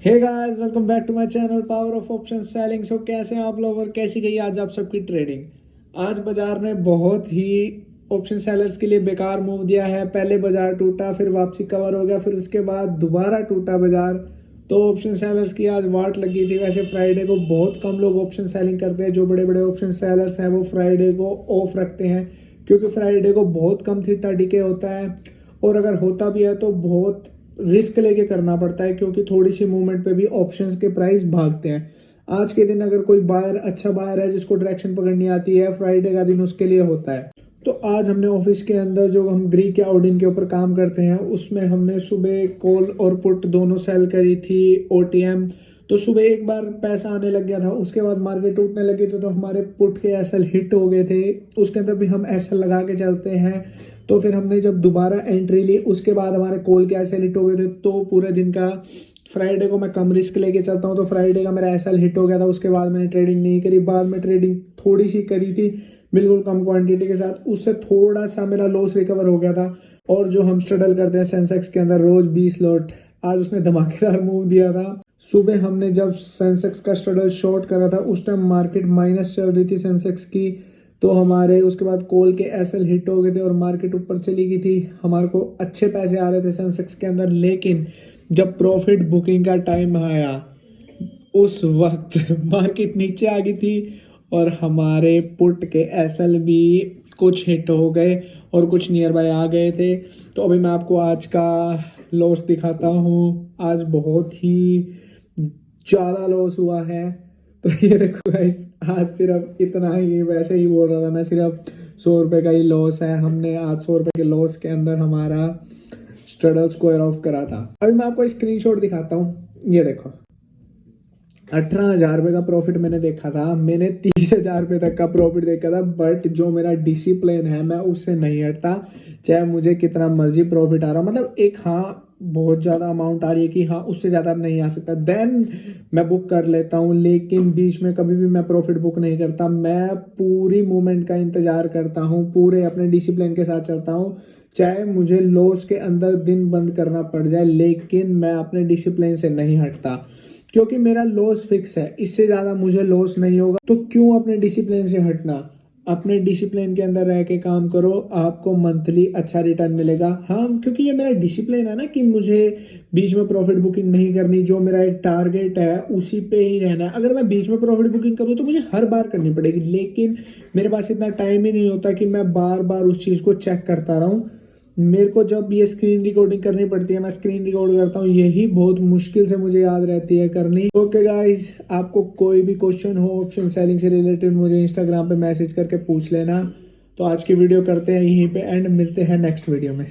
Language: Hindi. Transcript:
Hey guys, welcome back to my channel power of option selling. So कैसे हैं आप लोग और कैसी गई आज आप सबकी ट्रेडिंग। आज बाजार ने बहुत ही ऑप्शन सेलर्स के लिए बेकार मूव दिया है। पहले बाजार टूटा, फिर वापसी कवर हो गया, फिर उसके बाद दोबारा टूटा बाजार। तो ऑप्शन सेलर्स की आज वाट लगी थी। वैसे फ्राइडे को बहुत कम लोग ऑप्शन सेलिंग करते हैं। जो बड़े बड़े ऑप्शन सेलर्स हैं वो फ्राइडे को ऑफ रखते हैं, क्योंकि फ्राइडे को बहुत कम थीटा डीके होता है, और अगर होता भी है तो बहुत रिस्क लेके करना पड़ता है, क्योंकि थोड़ी सी मूवमेंट पे भी ऑप्शंस के प्राइस भागते हैं। आज के दिन अगर कोई बायर अच्छा बायर है जिसको डायरेक्शन पकड़नी आती है, फ्राइडे का दिन उसके लिए होता है। तो आज हमने ऑफिस के अंदर जो हम ग्रीक या ओडिन के ऊपर काम करते हैं उसमें हमने सुबह कॉल और पुट दोनों सेल करी थी, ओटीएम। तो सुबह एक बार पैसा आने लग गया था, उसके बाद मार्केट टूटने लगी थी, तो हमारे पुट के एसएल हिट हो गए थे। उसके अंदर भी हम एसएल लगा के चलते हैं। तो फिर हमने जब दोबारा एंट्री ली उसके बाद हमारे कॉल के एसएल हिट हो गए थे। तो पूरे दिन का फ्राइडे को मैं कम रिस्क लेके चलता हूँ, तो फ्राइडे का मेरा एसएल हिट हो गया था। उसके बाद मैंने ट्रेडिंग नहीं करी। बाद में ट्रेडिंग थोड़ी सी करी थी, बिल्कुल कम क्वांटिटी के साथ। उससे थोड़ा सा मेरा लॉस रिकवर हो गया था। और जो हम स्ट्रगल करते हैं सेंसेक्स के अंदर रोज 20 लॉट, आज उसने धमाकेदार मूव दिया था। सुबह हमने जब सेंसेक्स का स्ट्रगल शॉर्ट करा था उस टाइम मार्केट माइनस चल रही थी सेंसेक्स की। तो हमारे उसके बाद कॉल के एसएल हिट हो गए थे और मार्केट ऊपर चली गई थी। हमारे को अच्छे पैसे आ रहे थे सेंसेक्स के अंदर, लेकिन जब प्रॉफिट बुकिंग का टाइम आया उस वक्त मार्केट नीचे आ गई थी और हमारे पुट के एसएल भी कुछ हिट हो गए और कुछ नियर बाय आ गए थे। तो अभी मैं आपको आज का लॉस दिखाता हूँ। आज बहुत ही ज़्यादा लॉस हुआ है। तो ये देखो गाइस, आज सिर्फ इतना ही, वैसे ही बोल रहा था मैं, सिर्फ 100 रुपये का ही लॉस है। हमने आज 100 रुपये के लॉस के अंदर हमारा स्ट्रगल स्क्वायर ऑफ करा था। अभी मैं आपको स्क्रीनशॉट दिखाता हूँ। ये देखो, 18,000 रुपये का प्रॉफिट मैंने देखा था। मैंने 30,000 रुपये तक का प्रॉफिट देखा था, बट जो मेरा डिसिप्लिन है मैं उससे नहीं हटता, चाहे मुझे कितना मर्जी प्रॉफिट आ रहा। मतलब एक, हाँ बहुत ज़्यादा अमाउंट आ रही है कि हाँ उससे ज़्यादा अब नहीं आ सकता, देन मैं बुक कर लेता हूँ। लेकिन बीच में कभी भी मैं प्रॉफिट बुक नहीं करता। मैं पूरी मूवमेंट का इंतजार करता हूँ, पूरे अपने डिसिप्लिन के साथ चलता हूँ। चाहे मुझे लॉस के अंदर दिन बंद करना पड़ जाए, लेकिन मैं अपने डिसिप्लिन से नहीं हटता, क्योंकि मेरा लॉस फिक्स है। इससे ज़्यादा मुझे लॉस नहीं होगा, तो क्यों अपने डिसिप्लिन से हटना। अपने डिसिप्लिन के अंदर रह के काम करो, आपको मंथली अच्छा रिटर्न मिलेगा। हाँ, क्योंकि ये मेरा डिसिप्लिन है ना कि मुझे बीच में प्रॉफिट बुकिंग नहीं करनी। जो मेरा एक टारगेट है उसी पे ही रहना है। अगर मैं बीच में प्रॉफिट बुकिंग करूँ तो मुझे हर बार करनी पड़ेगी, लेकिन मेरे पास इतना टाइम ही नहीं होता कि मैं बार बार उस चीज़ को चेक करता रहूँ। मेरे को जब ये स्क्रीन रिकॉर्डिंग करनी पड़ती है, मैं स्क्रीन रिकॉर्ड करता हूँ, यही बहुत मुश्किल से मुझे याद रहती है करनी। ओके गाइस, आपको कोई भी क्वेश्चन हो ऑप्शन सेलिंग से रिलेटेड, मुझे इंस्टाग्राम पे मैसेज करके पूछ लेना। तो आज की वीडियो करते हैं यहीं पे एंड, मिलते हैं नेक्स्ट वीडियो में।